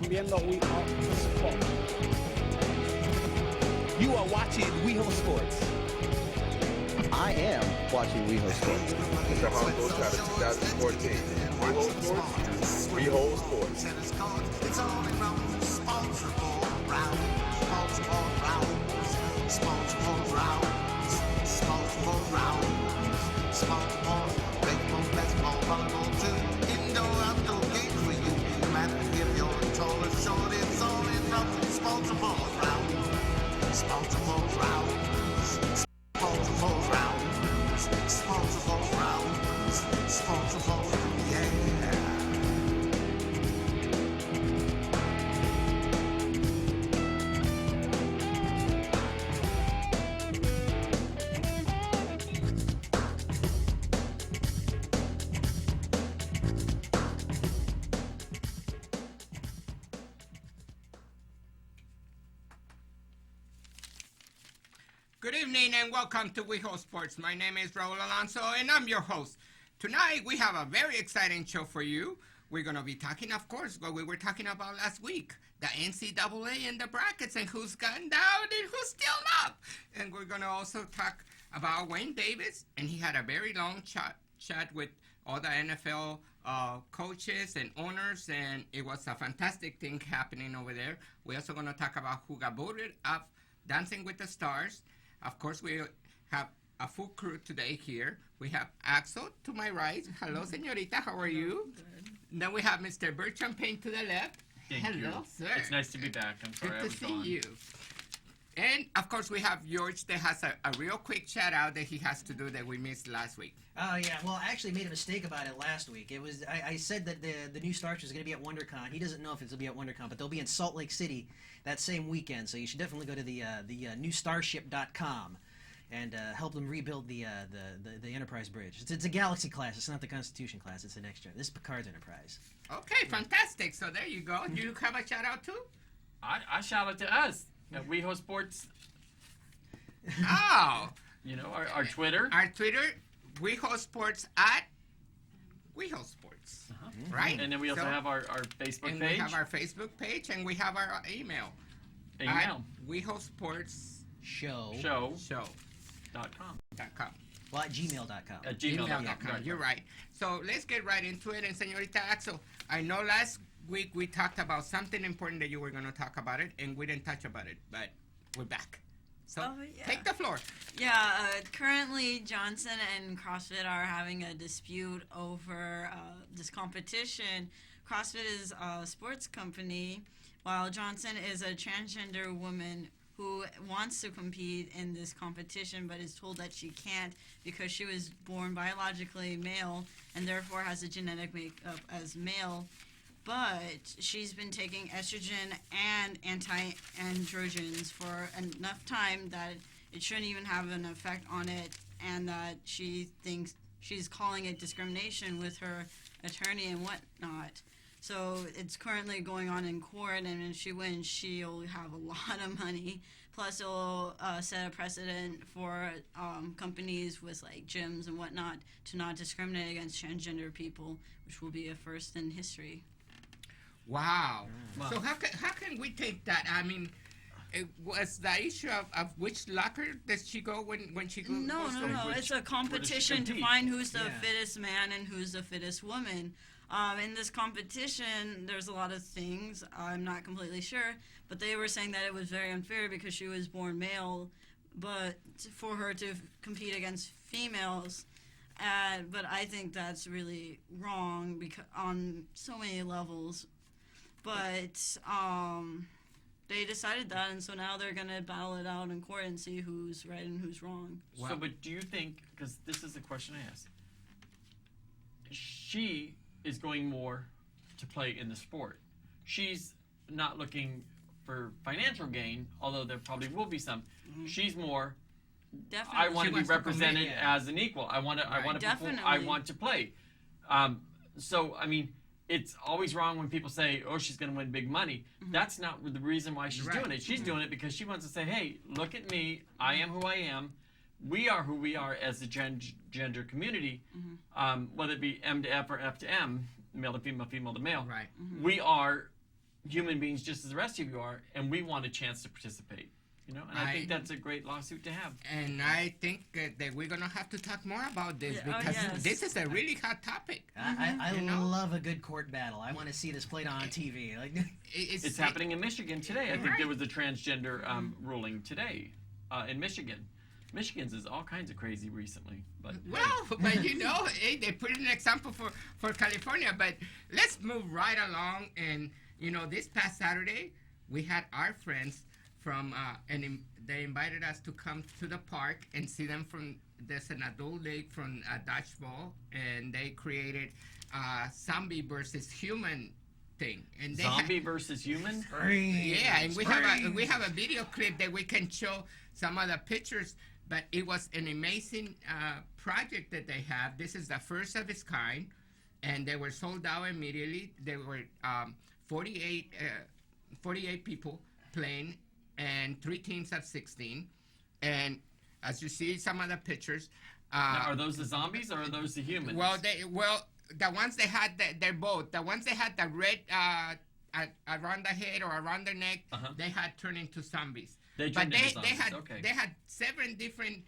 están viendo WeHo Sports. You are watching WeHo Sports. I am watching WeHo Sports. Mr. Humble Challenge 2014. WeHo Sports. WeHo Sports. It's all around responsible round. Responsible rounds. Responsible rounds. Responsible rounds. Responsible baseball, basketball, volleyball, too. Indoor, outdoor games for you. No matter if you're tall or short, it's all around responsible round. Responsible rounds. Responsible rounds. Responsible rounds. Responsible, yeah. Good evening and welcome to WeHo Sports. My name is Raul Alonso and I'm your host. Tonight we have a very exciting show for you. We're going to be talking, of course, what we were talking about last week, the NCAA and the brackets and who's gotten down and who's still up. And we're going to also talk about Wayne Davis, and he had a very long chat with all the NFL coaches and owners, and it was a fantastic thing happening over there. We're also going to talk about who got voted up Dancing with the Stars. Of course, we have a full crew today here. We have Axel to my right. Hello, señorita. How are you? Good. Then we have Mr. Bert Champagne to the left. Thank you. Hello, sir. It's nice to be back. I'm sorry I Good was to see gone. you. And, of course, we have George that has a real quick shout-out that he has to do that we missed last week. Oh, yeah. Well, I actually made a mistake about it last week. It was I said that the new Starch was going to be at WonderCon. He doesn't know if it's going to be at WonderCon, but they'll be in Salt Lake City that same weekend. So you should definitely go to the newstarship.com and help them rebuild the Enterprise Bridge. It's a Galaxy class. It's not the Constitution class. It's the next gen. This is Picard's Enterprise. Okay, fantastic. So there you go. Do you have a shout-out too? I shout out to us at WeHo Sports. Oh. You know, our Twitter. Our Twitter, WeHo Sports at WeHo Sports. Right? And then we also have our Facebook and page. we have our Facebook page, and we have our email. Email. WeHo Sports Show. Show.com. Well, at gmail.com. At gmail.com. Gmail.com. You're right. So let's get right into it. And Señorita Axel, I know last week we talked about something important that you were going to talk about it, and we didn't touch about it, but we're back. So take the floor. Yeah, currently Johnson and CrossFit are having a dispute over this competition. CrossFit is a sports company, while Johnson is a transgender woman who wants to compete in this competition but is told that she can't because she was born biologically male and therefore has a genetic makeup as male. But she's been taking estrogen and anti-androgens for enough time that it shouldn't even have an effect on it, and that she thinks she's calling it discrimination with her attorney and whatnot. So it's currently going on in court, and if she wins, she'll have a lot of money. Plus, it'll set a precedent for companies with like gyms and whatnot to not discriminate against transgender people, which will be a first in history. Wow. So how can we take that? I mean, it was the issue of which locker does she go when she goes? No. It's a competition to find who's the fittest man and who's the fittest woman. In this competition, there's a lot of things. I'm not completely sure, but they were saying that it was very unfair because she was born male, but for her to compete against females. But I think that's really wrong because on so many levels. But they decided that, and so now they're going to battle it out in court and see who's right and who's wrong. Wow. So, but do you think, because this is the question I asked, she is going more to play in the sport. She's not looking for financial gain, although there probably will be some. Mm-hmm. She's more, definitely. I want to be represented as an equal. I want to perform, I want to play. So, I mean, it's always wrong when people say, oh, she's going to win big money. Mm-hmm. That's not the reason why she's doing it. She's doing it because she wants to say, hey, look at me. I am who I am. We are who we are as a gender community, whether it be M to F or F to M, male to female, female to male. Right. We are human beings just as the rest of you are, and we want a chance to participate. You know, and I think that's a great lawsuit to have. And I think that we're gonna have to talk more about this because this is a really hot topic. I love a good court battle. I want to see this played on TV. Like, it's happening in Michigan today. I think there was a transgender ruling today in Michigan. Michigan's is all kinds of crazy recently. But you know, they put an example for California. But let's move right along. And you know, this past Saturday we had our friends from and they invited us to come to the park and see them from. There's an adult league from dodgeball, and they created zombie versus human thing. And they zombie versus human. Yeah, and we have a video clip that we can show some of the pictures. But it was an amazing project that they have. This is the first of its kind, and they were sold out immediately. There were 48 people playing, and 3 teams of 16. And as you see some of the pictures, now, are those the zombies or are those the humans? Well, the ones they had, they're both. The ones they had the red around the head or around their neck, they had turned into zombies. They had 7 different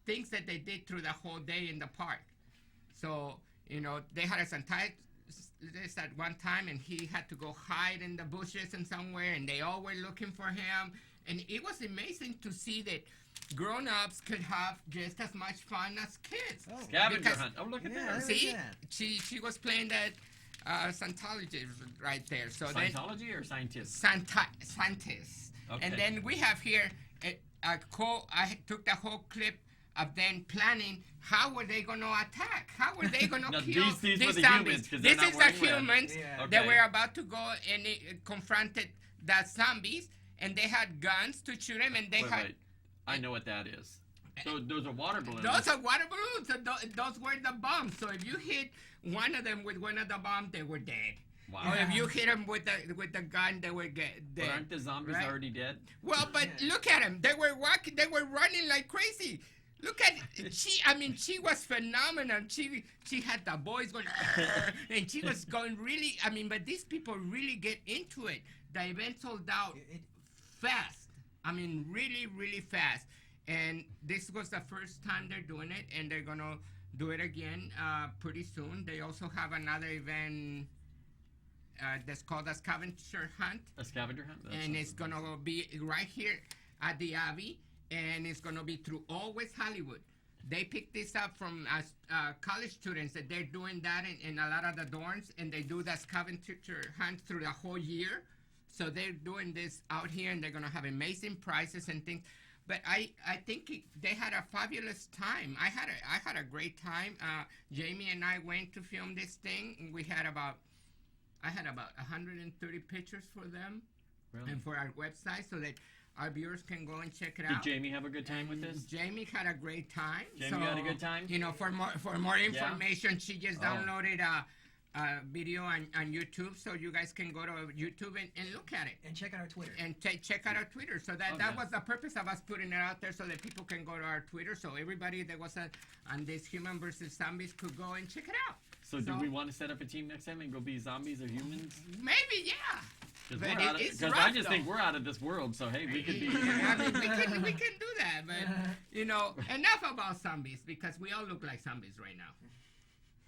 things that they did through the whole day in the park. So, you know, they had a scientist at one time, and he had to go hide in the bushes and somewhere, and they all were looking for him. And it was amazing to see that grown-ups could have just as much fun as kids. Oh, scavenger hunt. Oh, look at that. See, she was playing that Scientology right there. So Scientology or scientists? Scientists. Okay. And then we have here I took the whole clip of them planning how were they going to attack? How were they going to kill these these were the zombies? Humans, this is the humans that Okay. were about to go and confronted the zombies, and they had guns to shoot them, and they had. Wait. I know what that is. Those are water balloons. Those are water balloons. So those were the bombs. So if you hit one of them with one of the bombs, they were dead. Wow. Or if you hit them with the gun, they were dead. But aren't the zombies already dead? Well, but look at them. They were walking. They were running like crazy. Look at she was phenomenal. She had the boys going, and she was going really. But these people really get into it. The event sold out fast. Really, really fast. And this was the first time they're doing it, and they're gonna do it again pretty soon. They also have another event that's called a scavenger hunt. A scavenger hunt? And it's gonna be right here at the Abbey, and it's gonna be through all West Hollywood. They picked this up from college students that they're doing that in a lot of the dorms, and they do that scavenger hunt through the whole year. So they're doing this out here, and they're gonna have amazing prizes and things. But I think they had a fabulous time. I had a great time. Jamie and I went to film this thing. I had about 130 pictures for them, and for our website, so that our viewers can go and check it out. Did Jamie have a good time with this? Jamie had a great time. Jamie had a good time? You know, for more information, she just downloaded a video on YouTube, so you guys can go to YouTube and look at it. And check out our Twitter. And check out our Twitter. So that was the purpose of us putting it out there, so that people can go to our Twitter, so everybody that was on this Human versus Zombies could go and check it out. So do we want to set up a team next time and go be zombies or humans? Maybe, yeah. Because I just think we're out of this world, so hey, we could be. we can do that, but you know, enough about zombies, because we all look like zombies right now.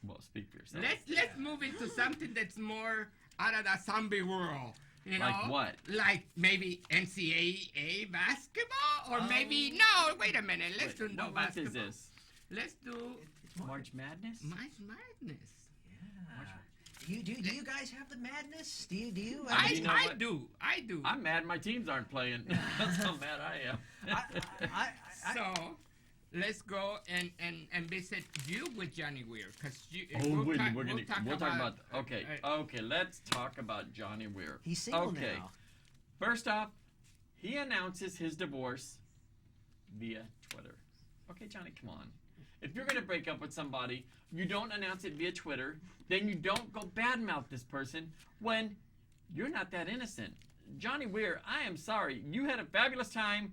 Well, speak for yourself. Let's move into something that's more out of the zombie world. You know? Like what? Like maybe NCAA basketball, or maybe no. Wait a minute. Let's do no basketball. What is this? Let's do March Madness. March Madness. Yeah. Do you guys have the madness? Do you? I do. I'm mad my teams aren't playing. That's how mad I am. So let's go and visit you with Johnny Weir, because we'll talk about. Okay. Let's talk about Johnny Weir. He's single now. First off, he announces his divorce via Twitter. Okay, Johnny, come on. If you're gonna break up with somebody, you don't announce it via Twitter. Then you don't go badmouth this person when you're not that innocent. Johnny Weir, I am sorry. You had a fabulous time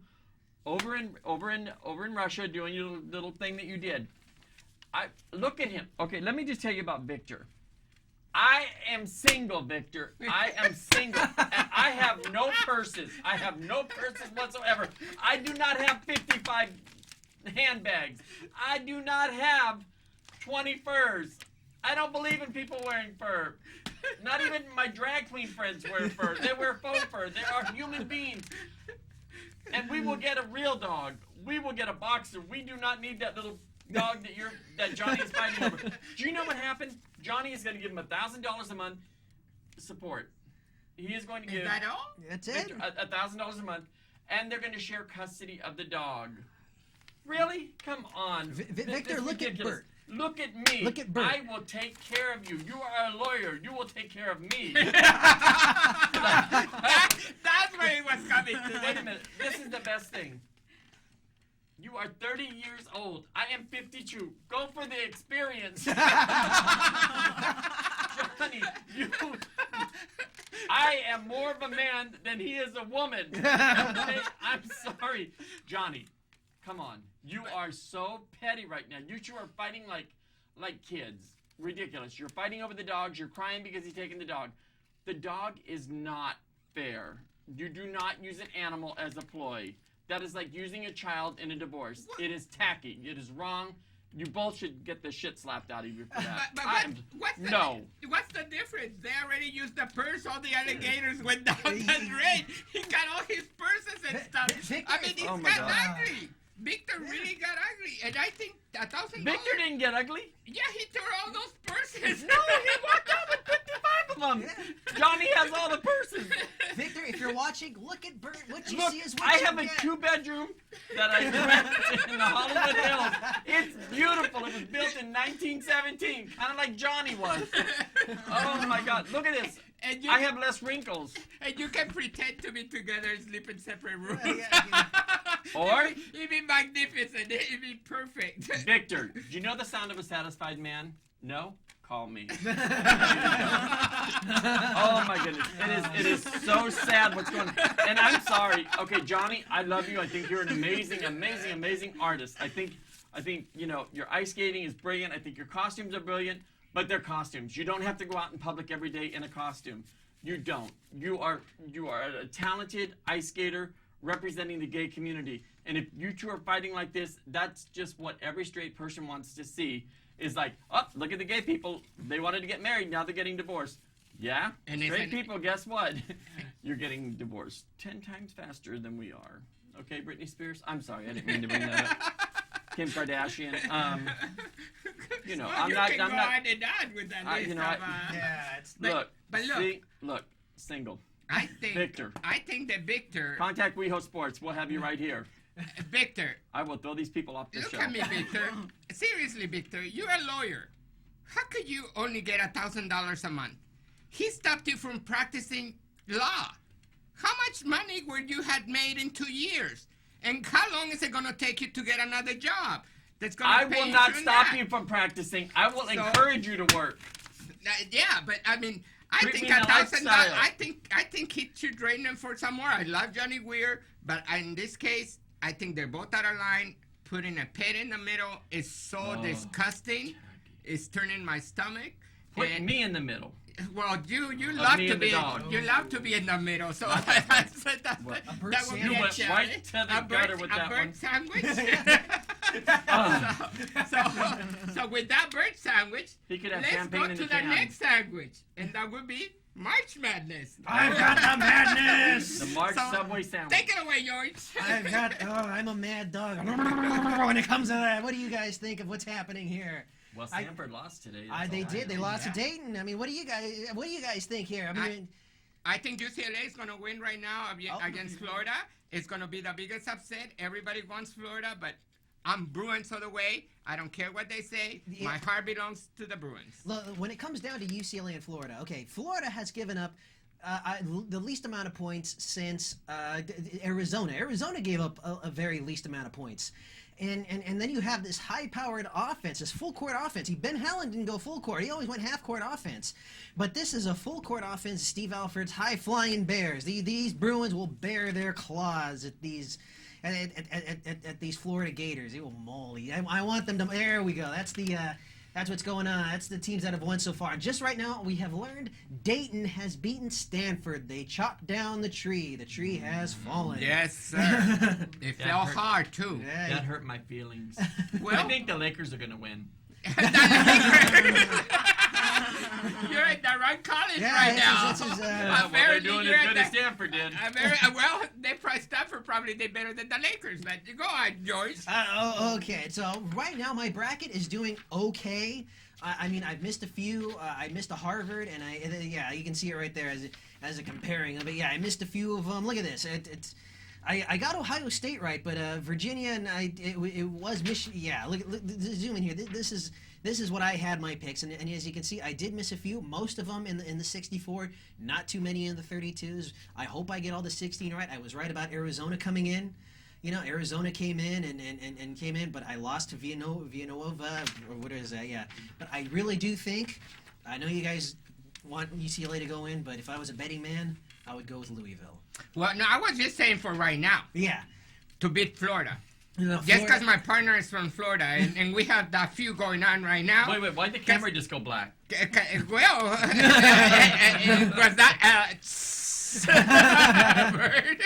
over in Russia doing your little thing that you did. Look at him. Okay, let me just tell you about Victor. I am single, Victor. I am single. And I have no purses. I have no purses whatsoever. I do not have 55 handbags. I do not have 20 furs. I don't believe in people wearing fur. Not even my drag queen friends wear fur. They wear faux fur. They are human beings. And we will get a real dog. We will get a boxer. We do not need that little dog that Johnny is fighting over. Do you know what happened? Johnny is going to give him $1,000 a month support. He is going to give. Is that all? That's it. $1,000 a month, and they're going to share custody of the dog. Really? Come on, Victor. Look at Bert. Look at me. Look at Bert. I will take care of you. You are a lawyer. You will take care of me. That's where he was coming to. Wait a minute. This is the best thing. You are 30 years old. I am 52. Go for the experience. Johnny, I am more of a man than he is a woman. Okay? I'm sorry. Johnny, come on. You are so petty right now. You two are fighting like kids. Ridiculous. You're fighting over the dogs. You're crying because he's taking the dog. The dog is not fair. You do not use an animal as a ploy. That is like using a child in a divorce. What? It is tacky. It is wrong. You both should get the shit slapped out of you for that. But what's the difference? They already used the purse. All the alligators went down the drain. He got all his purses and stuff. I mean, he's got ugly. Victor really got ugly, and I think $1,000. Victor didn't get ugly. Yeah, he tore all those purses. No, he walked out with 55 of them. Yeah. Johnny has all the purses. Victor, if you're watching, look at Bert. What you see is what I you have get. a 2-bedroom that I rented in the Hollywood Hills. It's beautiful. It was built in 1917, kind of like Johnny was. Oh my God! Look at this. I have less wrinkles. And you can pretend to be together and sleep in separate rooms. Or it'd be magnificent. It'd be perfect. Victor, do you know the sound of a satisfied man? No? Call me. Oh my goodness. It is so sad what's going on. And I'm sorry. Okay, Johnny, I love you. I think you're an amazing, amazing, amazing artist. I think your ice skating is brilliant. I think your costumes are brilliant. But they're costumes. You don't have to go out in public every day in a costume. You don't. You are a talented ice skater representing the gay community. And if you two are fighting like this, that's just what every straight person wants to see. Is like, oh, look at the gay people. They wanted to get married. Now they're getting divorced. Yeah? And straight people, guess what? You're getting divorced 10 times faster than we are. Okay, Britney Spears? I'm sorry. I didn't mean to bring that up. Kim Kardashian. I'm not on and on with that list look, single. I think Victor. I think that Victor. Contact WeHo Sports. We'll have you right here. Victor. I will throw these people off the show. Look at me, Victor. Seriously, Victor, you're a lawyer. How could you only get $1,000 a month? He stopped you from practicing law. How much money would you have made in 2 years? And how long is it going to take you to get another job that's going to pay you? I will not stop you from practicing. I will encourage you to work. Yeah, but I mean, I think $1,000. I think he should drain them for some more. I love Johnny Weir, but in this case, I think they're both out of line. Putting a pet in the middle is so disgusting. It's turning my stomach. Put me in the middle. Well, you love to be in the middle, so that would be you went right to the gutter with that one. Sandwich. So with that bird sandwich, let's go to the next sandwich, and that would be March Madness. I've got the madness. The March Subway sandwich. Take it away, George. I'm a mad dog. When it comes to that, what do you guys think of what's happening here? Well, Stanford lost today. They did. They lost to Dayton. I mean, what do you guys think here? I think UCLA is going to win right now against Florida. It's going to be the biggest upset. Everybody wants Florida, but I'm Bruins all the way. I don't care what they say. Yeah. My heart belongs to the Bruins. Look, when it comes down to UCLA and Florida, okay, Florida has given up the least amount of points since Arizona. Arizona gave up a very least amount of points. And then you have this high-powered offense, this full-court offense. Ben Hallen didn't go full court. He always went half-court offense. But this is a full-court offense, Steve Alford's high-flying Bears. These Bruins will bear their claws at these Florida Gators. They will maul you. I want them to. There we go. That's the That's what's going on. That's the teams that have won so far. Just right now, we have learned Dayton has beaten Stanford. They chopped down the tree. The tree has fallen. Yes, sir. It fell hard, too. Yeah. That hurt my feelings. Well, I think the Lakers are going to win. You're at the right college right now. This is, well, they're doing as good as Stanford did. Well, Stanford probably did better than the Lakers. But go on, Joyce. Okay, so right now my bracket is doing okay. I mean, I've missed a few. I missed a Harvard, and you can see it right there as a comparing. But yeah, I missed a few of them. Look at this. I got Ohio State right, but Virginia and it was Michigan. Yeah, look, zoom in here. This is what I had my picks, and as you can see, I did miss a few. Most of them in the 64, not too many in the 32s. I hope I get all the 16 right. I was right about Arizona coming in. You know, Arizona came in and came in, but I lost to Villanova, or what is that? Yeah, but I really do think. I know you guys want UCLA to go in, but if I was a betting man, I would go with Louisville. Well, no, I was just saying for right now. Yeah. To beat Florida. No, just because my partner is from Florida, and we have that few going on right now. Wait, why'd the camera just go black? Well, was that Bird?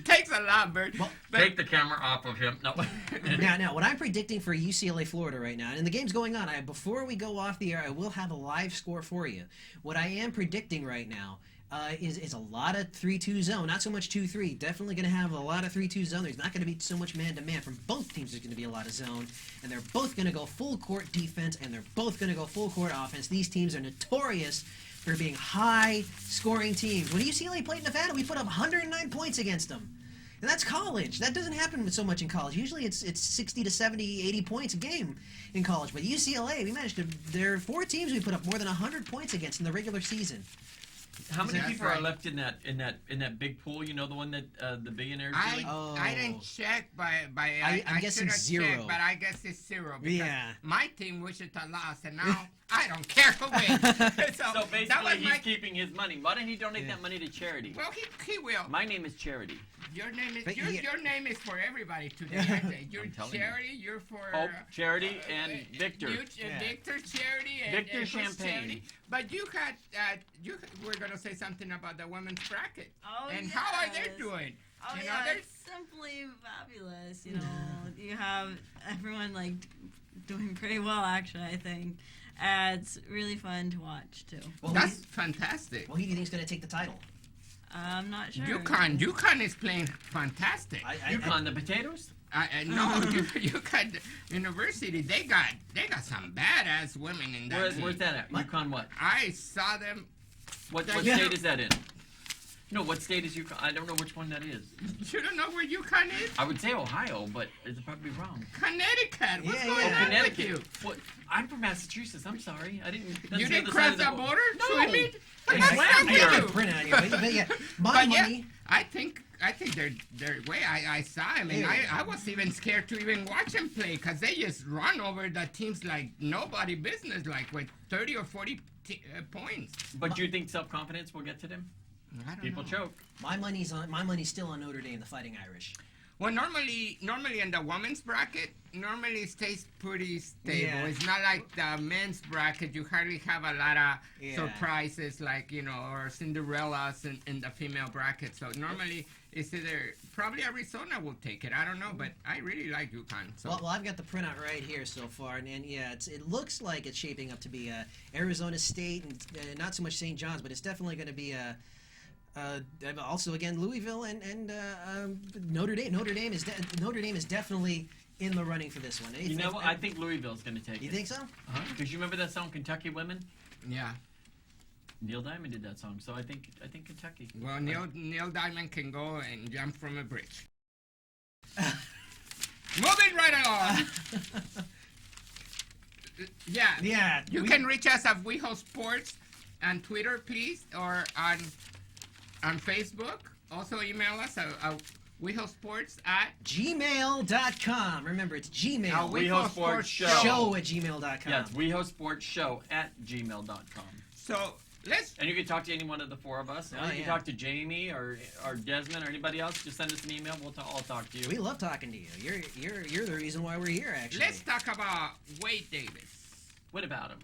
Takes a lot, Bird. Well, take the camera off of him. No. Now, what I'm predicting for UCLA Florida right now, and the game's going on, before we go off the air, I will have a live score for you. What I am predicting right now is a lot of 3-2 zone, not so much 2-3. Definitely going to have a lot of 3-2 zone. There's not going to be so much man-to-man from both teams. There's going to be a lot of zone, and they're both going to go full-court defense, and they're both going to go full-court offense. These teams are notorious for being high-scoring teams. When UCLA played Nevada, we put up 109 points against them. And that's college. That doesn't happen so much in college. Usually it's 60 to 70, 80 points a game in college. But UCLA, we managed to. There are 4 teams we put up more than 100 points against in the regular season. How many people are left in that big pool? You know, the one that the billionaires doing? I didn't check I'm guessing 0. Checked, but I guess it's 0 because yeah. my team Wichita lost, and now I don't care who wins. So basically, he's keeping his money. Why don't he donate that money to charity? Well, he will. My name is Charity. Your name is for everybody today. You're Charity. You're for Hope, Charity, and Victor. Victor, Charity, and Victor Champagne. Charity. But you were going to say something about the women's bracket. Oh, and yes. how are they doing? Oh, you know, yeah, it's simply fabulous. You know, you have everyone like doing pretty well, actually, I think. It's really fun to watch, too. Well, that's fantastic. Well, who do you think is going to take the title? I'm not sure. UConn is playing fantastic. UConn, the potatoes? No, UConn University, they got some badass women in that team. Where's that at? UConn what? I saw them. What state is that in? No, what state is UConn? I don't know which one that is. You don't know where UConn is? I would say Ohio, but it's probably wrong. Connecticut. What's going on with you? What? I'm from Massachusetts. I'm sorry. I didn't. You didn't cross the border? No. Swimming? I print out here, but yeah, my money. I think they're way. I saw him, and I was even scared to even watch him play because they just run over the teams like nobody business, like with 30 or 40 points. But do you think self-confidence will get to them? I don't People know. choke. My money's still on Notre Dame, the Fighting Irish. Well, normally in the women's bracket, normally it stays pretty stable. Yeah. It's not like the men's bracket. You hardly have a lot of surprises like, or Cinderellas in the female bracket. So normally it's either, probably Arizona will take it. I don't know, but I really like UConn. So. Well, I've got the printout right here so far, and yeah, it looks like it's shaping up to be Arizona State and not so much St. John's, but it's definitely going to be also again Louisville and Notre Dame. Notre Dame is definitely in the running for this one. You know what? I think Louisville's going to take it. You think so? Because you remember that song Kentucky Women? Yeah. Neil Diamond did that song, so I think Kentucky. Well, Neil Diamond can go and jump from a bridge. Moving right along. Yeah. You can reach us at WeHo Sports on Twitter, please, or on Facebook. Also email us at WeHoSports at gmail.com. Remember, it's Gmail. WeHo Sports Show. Show at gmail.com. Yeah, WeHo Sports Show at gmail.com. So and you can talk to any one of the 4 of us. You can talk to Jamie or Desmond or anybody else. Just send us an email. We'll all talk to you. We love talking to you. You're the reason why we're here, actually. Let's talk about Wade Davis. What about him?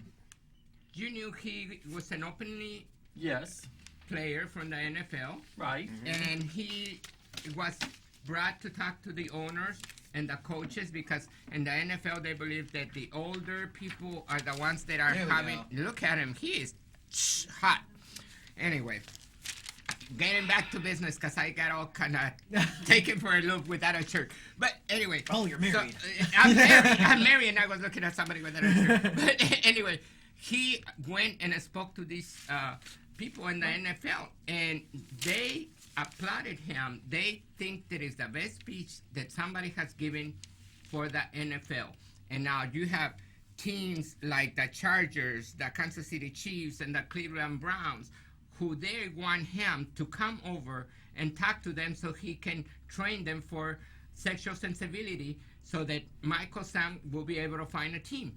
You knew he was an openly Yes. player from the NFL. Right. And he was brought to talk to the owners and the coaches because in the NFL they believe that the older people are the ones that are having. Look at him, he is hot. Anyway, getting back to business because I got all kind of taken for a loop without a shirt. But anyway. Oh, you're married. So, I'm married. I'm married, and I was looking at somebody without a shirt. But anyway, he went and spoke to these people in the NFL, and they applauded him. They think that is the best speech that somebody has given for the NFL. And now you have teams like the Chargers, the Kansas City Chiefs, and the Cleveland Browns, who they want him to come over and talk to them so he can train them for sexual sensibility so that Michael Sam will be able to find a team.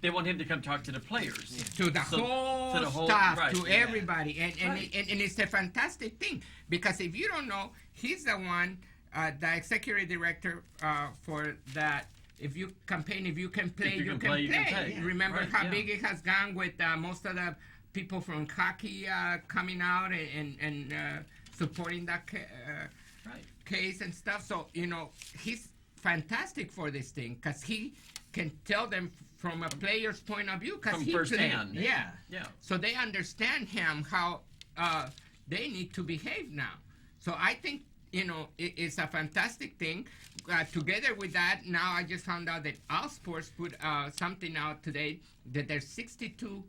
They want him to come talk to the players. To the whole staff, right, to everybody. And it's a fantastic thing because if you don't know, he's the one, the executive director for that. If you campaign, if you can play, you can play. Yeah. Remember how big it has gone with most of the people from hockey coming out and supporting that case and stuff. So, he's fantastic for this thing because he can tell them from a player's point of view because he played. Yeah. So they understand him how they need to behave now. So I think it's a fantastic thing. Together with that, now I just found out that All Sports put something out today that there's 62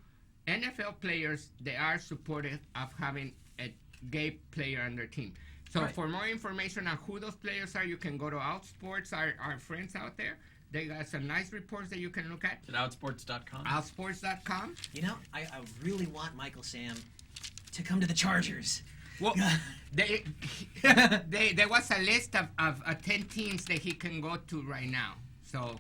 NFL players that are supportive of having a gay player on their team. So for more information on who those players are, you can go to Outsports, our friends out there. They got some nice reports that you can look at. At outsports.com. Outsports.com. I really want Michael Sam to come to the Chargers. Well, there was a list of 10 teams that he can go to right now. So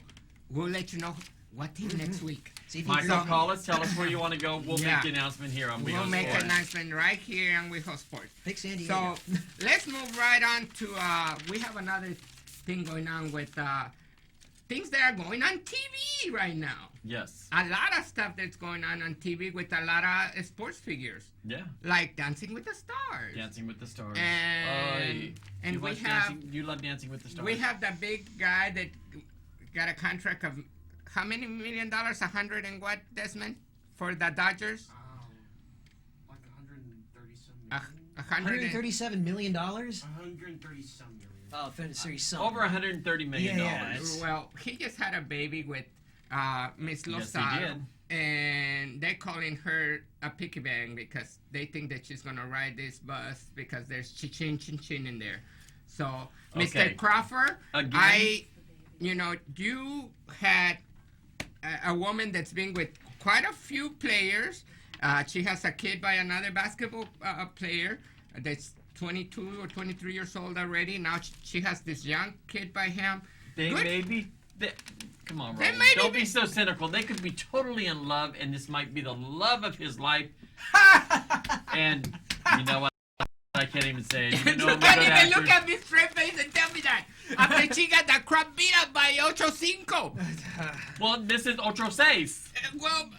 we'll let you know what team next week. Michael, call us. Tell us where you want to go. We'll make the announcement here on WeHo Sports. We'll make an announcement right here on WeHo Sports. Pick San Diego. So let's move right on to, we have another thing going on with things that are going on TV right now. Yes. A lot of stuff that's going on TV with a lot of sports figures. Yeah. Like Dancing with the Stars. Dancing with the Stars. And we have... You love Dancing with the Stars. We have the big guy that got a contract of how many $1 million? 100 and what, Desmond? For the Dodgers? Like 137 million. $137 million? 130 some million. Oh, 30 some. Over $130 million. Well, he just had a baby with Miss Lozado. Yes, he did. And they're calling her a picky bang because they think that she's going to ride this bus because there's chin in there. So, Mr. Crawford, again? You had a woman that's been with quite a few players. She has a kid by another basketball player that's 22 or 23 years old already. Now she has this young kid by him. Come on, Raul. Don't be so cynical. They could be totally in love, and this might be the love of his life. And you know what? I can't even say it. You can't even look at me straight face and tell me that. After she got the crap beat up by Ocho Cinco. Well, this is Ocho Seis. Well,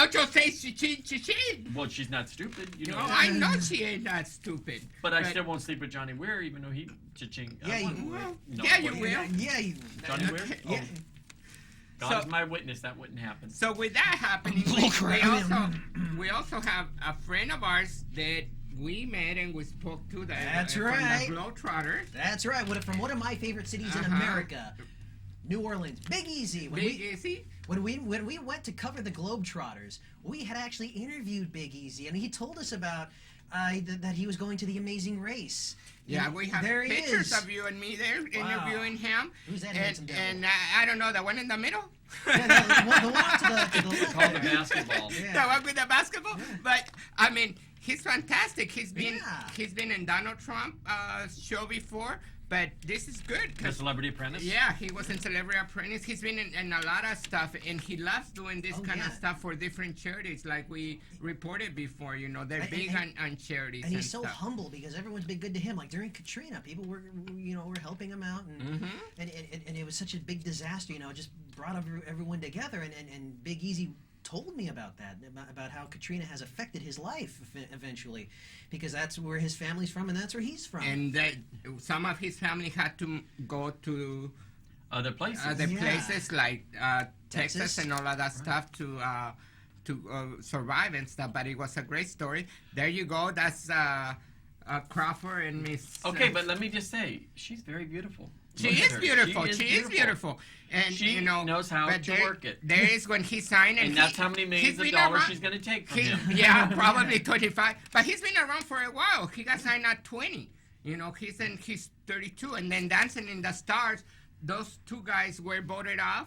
Ocho Seis, she. Well, she's not stupid. I know she ain't not stupid. But I still won't sleep with Johnny Weir, even though he cha-ching. Yeah, you will. Johnny Weir? Yeah. God's my witness, that wouldn't happen. So with that happening, we also have a friend of ours that we met and we spoke to. That's right. From the Globetrotters. That's right. From one of my favorite cities in America, New Orleans. Big Easy. When we went to cover the Globetrotters, we had actually interviewed Big Easy, and he told us about that he was going to the Amazing Race. Yeah, we have pictures of you and me there interviewing him. Who's that handsome devil? And I don't know, the one in the middle? The one to the left. Called the basketball. Yeah. The one with the basketball? Yeah. But, I mean, he's fantastic. He's been in Donald Trump's show before. But this is good. The Celebrity Apprentice? Yeah, he was in Celebrity Apprentice. He's been in a lot of stuff, and he loves doing this kind of stuff for different charities, like we reported before. They're big on charities. And he's so humble because everyone's been good to him. Like during Katrina, people were helping him out, and it was such a big disaster. It just brought everyone together, and Big Easy told me about that, about how Katrina has affected his life eventually, because that's where his family's from and that's where he's from. And some of his family had to go to other places, places like Texas and all of that stuff to survive and stuff. But it was a great story. There you go. That's Crawford and Miss. Okay, but let me just say, she's very beautiful. She is beautiful. She is beautiful. And she knows how to work it. There is when he signed, and that's how many millions of dollars she's going to take from him. Yeah, probably 25. But he's been around for a while. He got signed at 20. He's 32, and then Dancing in the Stars. Those two guys were voted off.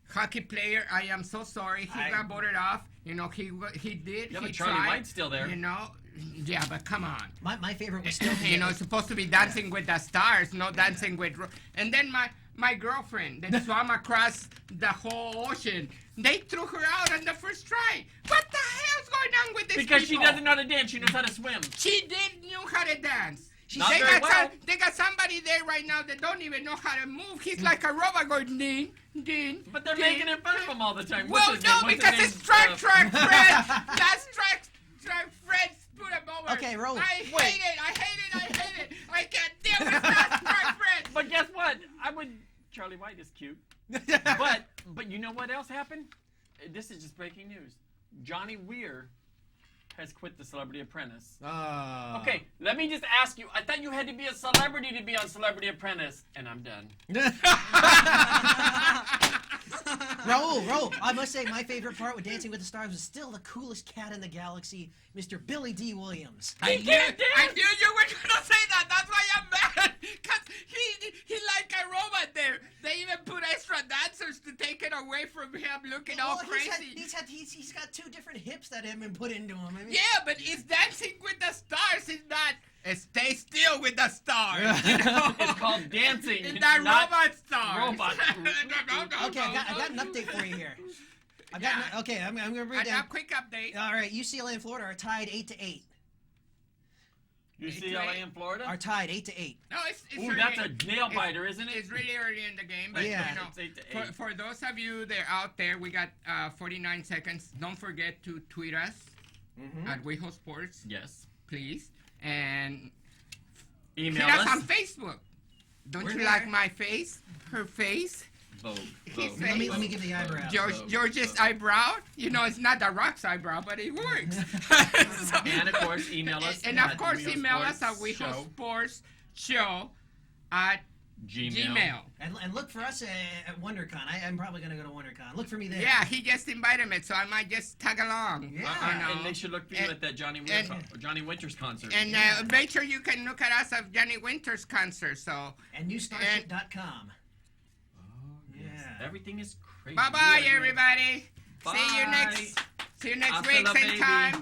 Hockey player, I am so sorry. He got voted off. He did. Yeah, he but Charlie tried, White's still there. Yeah, but come on. My favorite was still. It's supposed to be Dancing with the Stars, not Dancing with. And then my girlfriend that swam across the whole ocean. They threw her out on the first try. What the hell's going on with this? Because she doesn't know how to dance. She knows how to swim. She didn't know how to dance. They got somebody there right now that don't even know how to move. He's like a robot going ding, ding. But they're making it fun of him all the time. Well, no, because it's track, Fred. That's track, Fred. Put him over. Okay, roll. I hate it. I can't deal with that track, Fred. But guess what? Charlie White is cute. but you know what else happened? This is just breaking news. Johnny Weir has quit the Celebrity Apprentice. Okay, let me just ask you. I thought you had to be a celebrity to be on Celebrity Apprentice, and I'm done. Raul, I must say my favorite part with Dancing with the Stars was still the coolest cat in the galaxy, Mr. Billy D. Williams. I knew you were gonna say that. That's why I'm mad. Cause he like a robot there. They even put extra dancers to take it away from him, looking all crazy. He's got two different hips that have been put into him. Yeah, but it's Dancing with the Stars. It's not. Stay still with the stars. It's called dancing. It's that robot stars. Robot. Okay, I got an update for you here. I'm going to read down. A quick update. All right, UCLA and Florida are tied 8-8. UCLA and Florida are tied 8-8. No, it's ooh, that's a nail biter, isn't it? It's really early in the game, but it's for those of you that are out there, we got 49 seconds. Don't forget to tweet us at WeHo Sports. Yes, please. And email us on Facebook. Don't you like my face? Her face? Vogue. Let me give the eyebrow. George's eyebrow? It's not the Rock's eyebrow, but it works. And of course, email us. And of course, email us at WeHo Sports Show at Gmail. And look for us at WonderCon. I'm probably going to go to WonderCon. Look for me there. Yeah, he just invited me, so I might just tag along. Yeah. And they should look for you at that Johnny Winters concert. And make sure you can look at us at Johnny Winters concert. And newstarship.com. Yeah. Everything is crazy. Bye-bye, everybody. Bye. See you next week, same time.